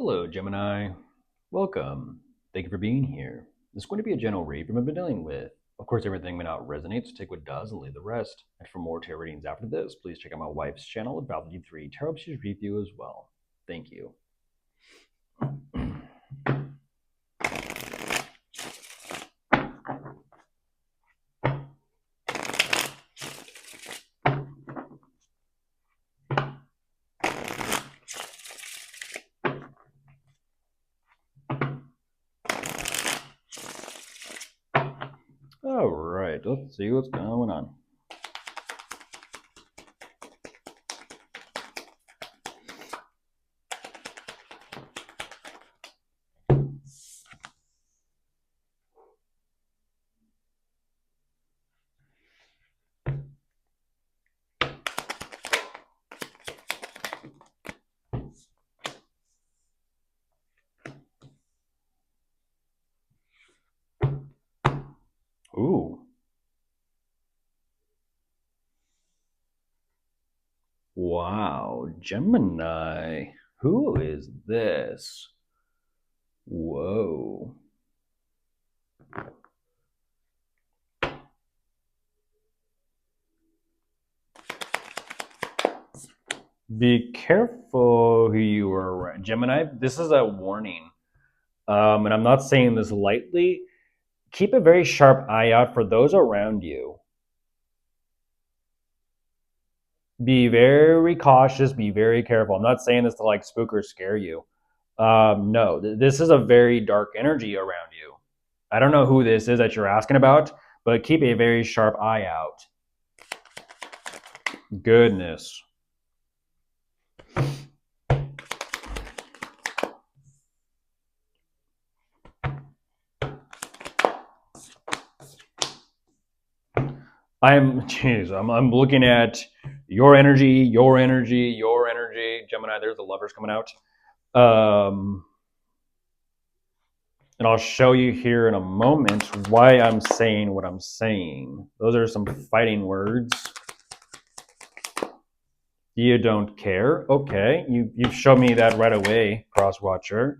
Hello, Gemini. Welcome. Thank you for being here. This is going to be a general read from what I've been dealing with. Of course, everything may not resonate, so take what does and leave the rest. And for more tarot readings after this, please check out my wife's channel at Value3 Tarot. She's read you as well. Thank you. All right, let's see what's going on. Ooh. Wow, Gemini. Who is this? Whoa. Be careful who you are around. Gemini, this is a warning. And I'm not saying this lightly. Keep a very sharp eye out for those around you. Be very cautious, be very careful. I'm not saying this to like spook or scare you. No, this is a very dark energy around you. I don't know who this is that you're asking about, but keep a very sharp eye out. Goodness. I'm looking at your energy, Gemini. There's the lovers coming out. And I'll show you here in a moment why I'm saying what I'm saying. Those are some fighting words. You don't care. Okay, you've shown me that right away, Crosswatcher.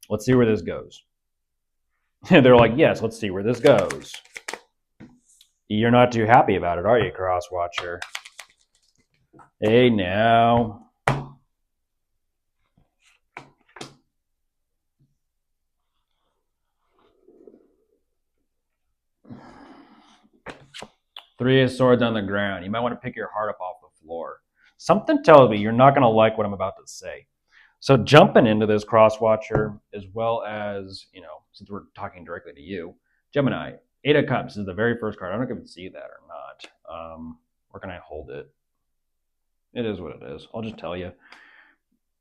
Let's see where this goes. They're like, yes, let's see where this goes. You're not too happy about it, are you, Crosswatcher? Hey, now. Three of Swords on the ground. You might want to pick your heart up off the floor. Something tells me you're not going to like what I'm about to say. So jumping into this, Crosswatcher, as well as, since we're talking directly to you, Gemini, Eight of Cups is the very first card. I don't know if you can see that or not. Where can I hold it? It is what it is. I'll just tell you.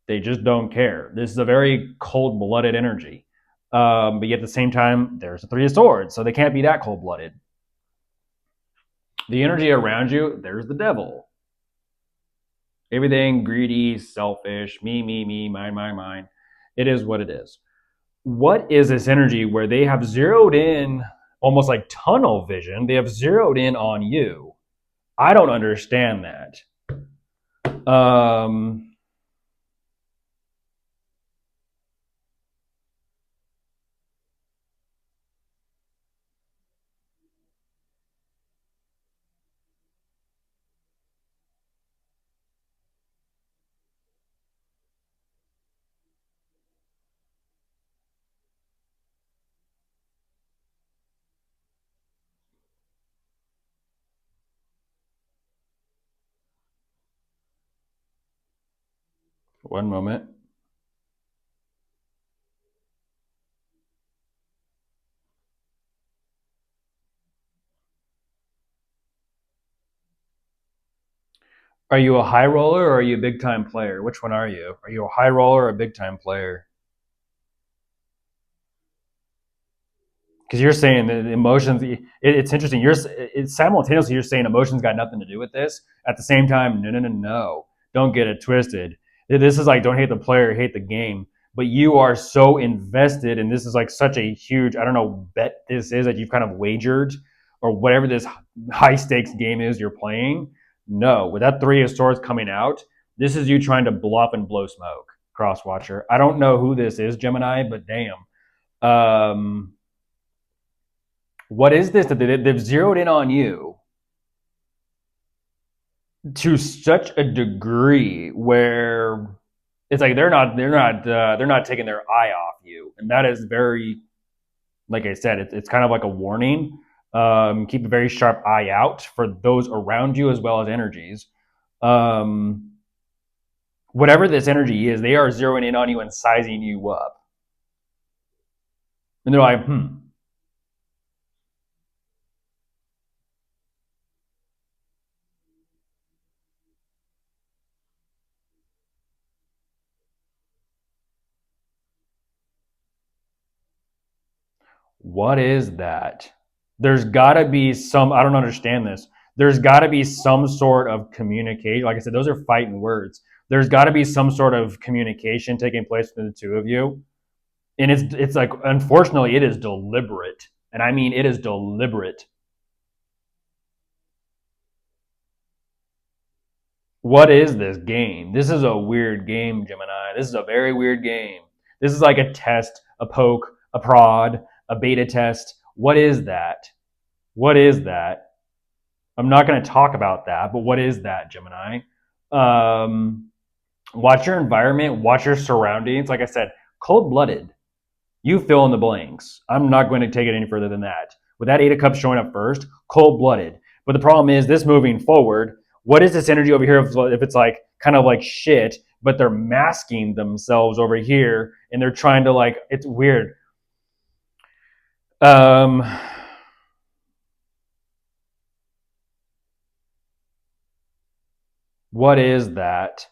They just don't care. This is a very cold-blooded energy. But yet at the same time, there's the Three of Swords, so they can't be that cold-blooded. The energy around you, there's the devil. Everything greedy, selfish, me, mine. It is what it is. What is this energy where they have zeroed in, almost like tunnel vision, they have zeroed in on you? I don't understand that. One moment. Are you a high roller or are you a big time player? Which one are you? Are you a high roller or a big time player? Because you're saying that emotions, it's interesting. Simultaneously you're saying emotions got nothing to do with this. At the same time, no. Don't get it twisted. This is like, don't hate the player, hate the game. But you are so invested, and this is like such a huge, I don't know, bet this is that you've kind of wagered, or whatever this high stakes game is you're playing. No, with that Three of Swords coming out, This is you trying to bluff and blow smoke, Crosswatcher. I don't know who this is, Gemini, but damn. What is this that they've zeroed in on you to such a degree where it's like they're not taking their eye off you, and that is very, like I said, it's kind of like a warning. Keep a very sharp eye out for those around you as well as energies. Whatever this energy is, they are zeroing in on you and sizing you up, and they're like, what is that? There's got to be some, I don't understand this. There's got to be some sort of communication. Like I said, those are fighting words. There's got to be some sort of communication taking place between the two of you. And it's like, unfortunately, it is deliberate. And I mean, it is deliberate. What is this game? This is a weird game, Gemini. This is a very weird game. This is like a test, a poke, a prod, a beta test. What is that? What is that? I'm not going to talk about that, but what is that, Gemini? Watch your environment, watch your surroundings. Like I said, cold blooded. You fill in the blanks. I'm not going to take it any further than that. With that Eight of Cups showing up first, cold blooded. But the problem is this moving forward. What is this energy over here if it's like kind of like shit, but they're masking themselves over here and they're trying to like, it's weird. What is that?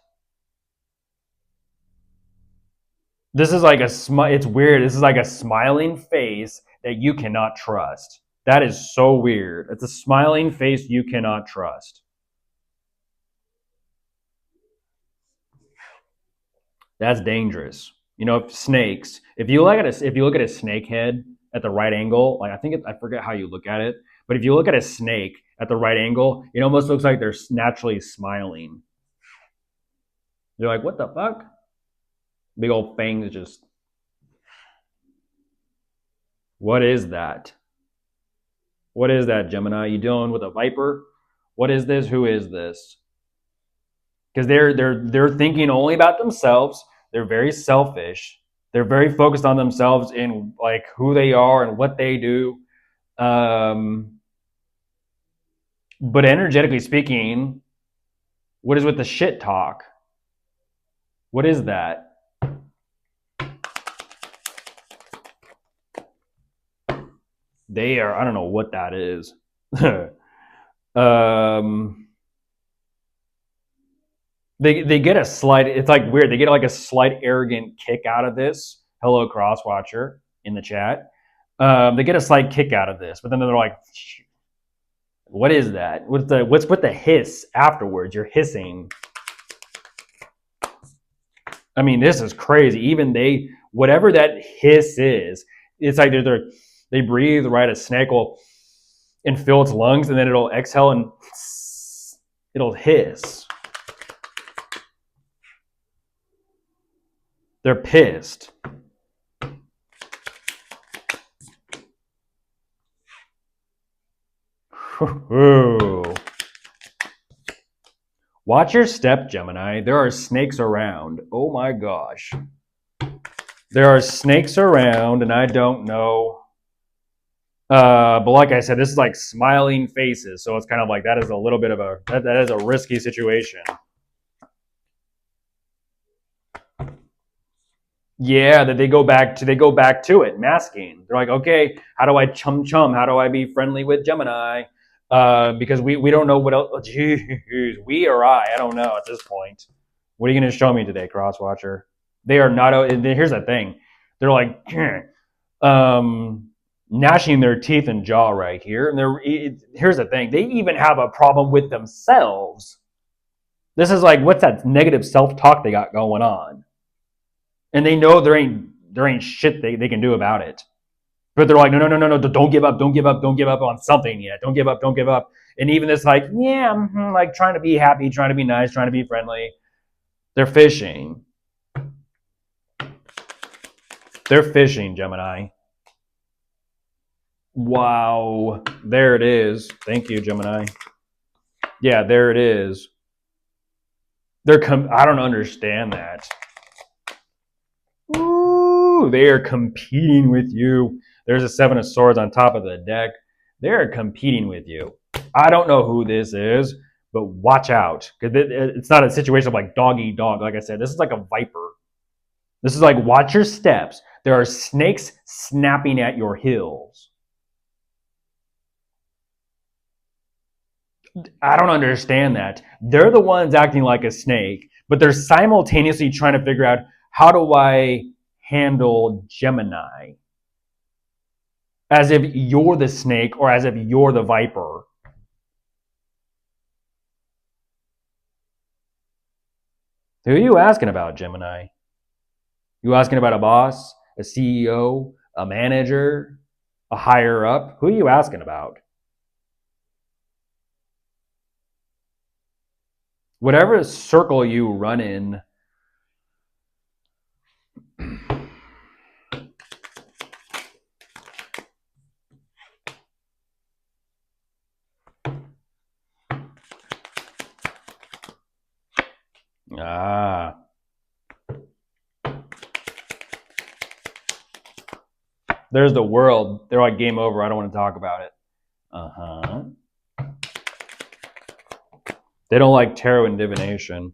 This is like it's weird. This is like a smiling face that you cannot trust. That is so weird. It's a smiling face you cannot trust. That's dangerous. You know, snakes. If you look at a snake head at the right angle, like I forget how you look at it, but if you look at a snake at the right angle, it almost looks like they're naturally smiling. You're like, what the fuck? Big old fangs just. What is that? What is that, Gemini? You dealing with a viper? What is this? Who is this? Because they're thinking only about themselves. They're very selfish. They're very focused on themselves in like who they are and what they do. But energetically speaking, what is with the shit talk? What is that? They are, I don't know what that is. They get a slight, it's like weird. They get like a slight arrogant kick out of this. Hello, Crosswatcher in the chat. They get a slight kick out of this, but then they're like, what is that? What's with the hiss afterwards? You're hissing. I mean, this is crazy. Even whatever that hiss is, it's like they breathe, right? A snake will and fill its lungs, and then it'll exhale and it'll hiss. They're pissed. Watch your step, Gemini. There are snakes around. Oh my gosh. There are snakes around, and I don't know. But like I said, this is like smiling faces, so it's kind of like that is a little bit of that is a risky situation. Yeah, that they go back to it, masking. They're like, okay, how do I chum? How do I be friendly with Gemini? Because we don't know what else. Jeez, we or I don't know at this point. What are you going to show me today, Crosswatcher? They are not. Here's the thing. They're like, gnashing their teeth and jaw right here. And here's the thing. They even have a problem with themselves. This is like, what's that negative self-talk they got going on? And they know there ain't shit they can do about it. But they're like, no, don't give up on something yet. Don't give up. And even this like, yeah, like trying to be happy, trying to be nice, trying to be friendly. They're fishing. They're fishing, Gemini. Wow. There it is. Thank you, Gemini. Yeah, there it is. I don't understand that. Ooh, they are competing with you. There's a 7 of swords on top of the deck. They're competing with you. I don't know who this is, but watch out. Because it's not a situation of like dog eat dog. Like I said, this is like a viper. This is like watch your steps. There are snakes snapping at your heels. I don't understand that. They're the ones acting like a snake, but they're simultaneously trying to figure out how do I handle Gemini as if you're the snake or as if you're the viper. Who are you asking about, Gemini? You asking about a boss, a CEO, a manager, a higher up? Who are you asking about? Whatever circle you run in, there's the world. They're like game over. I don't want to talk about it. Uh-huh. They don't like tarot and divination.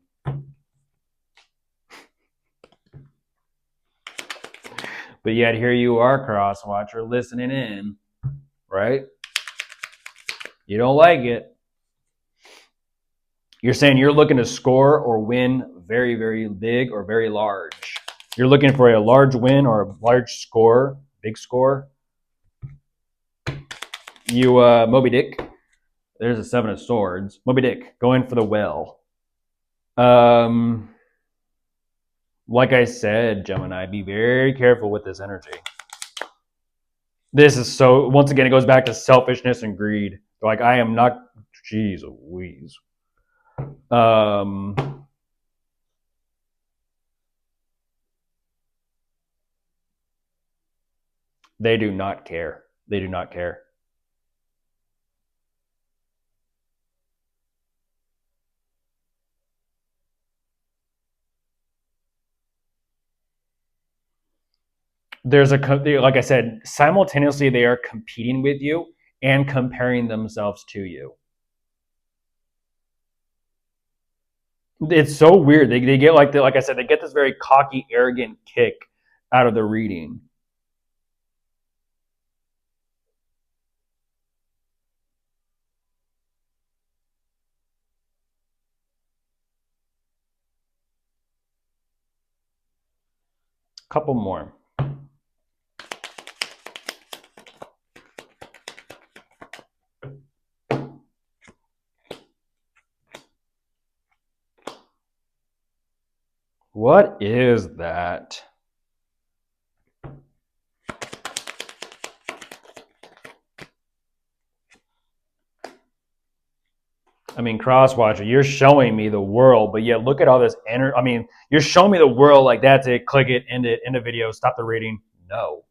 But yet here you are, cross watcher, listening in, right? You don't like it. You're saying you're looking to score or win very, very big or very large. You're looking for a large win or a large score, big score. You, Moby Dick. There's a 7 of swords. Moby Dick, going for the whale. Like I said, Gemini, be very careful with this energy. This is so, once again, it goes back to selfishness and greed. Like, I am not, geez Louise. They do not care. They do not care. There's like I said, simultaneously they are competing with you and comparing themselves to you. It's so weird. They get like I said, they get this very cocky, arrogant kick out of the reading. Couple more. What is that? I mean, Crosswatcher, you're showing me the world, but yet look at all this energy. I mean, you're showing me the world like that's it. Click it, end the video, stop the reading. No.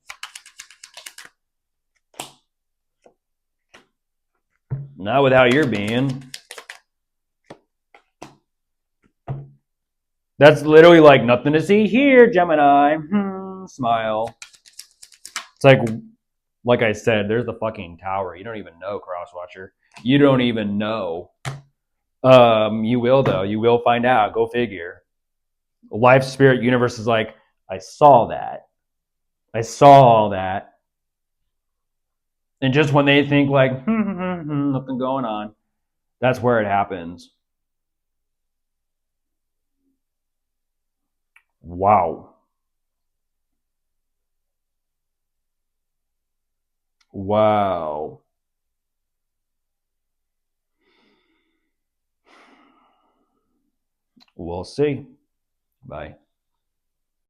Not with how you're being. That's literally like nothing to see here, Gemini. Smile. It's like I said, there's the fucking tower. You don't even know, Crosswatcher. You don't even know. You will though. You will find out. Go figure. Life, spirit, universe is like, I saw that. I saw all that. And just when they think like, nothing going on, that's where it happens. Wow. Wow. We'll see. Bye.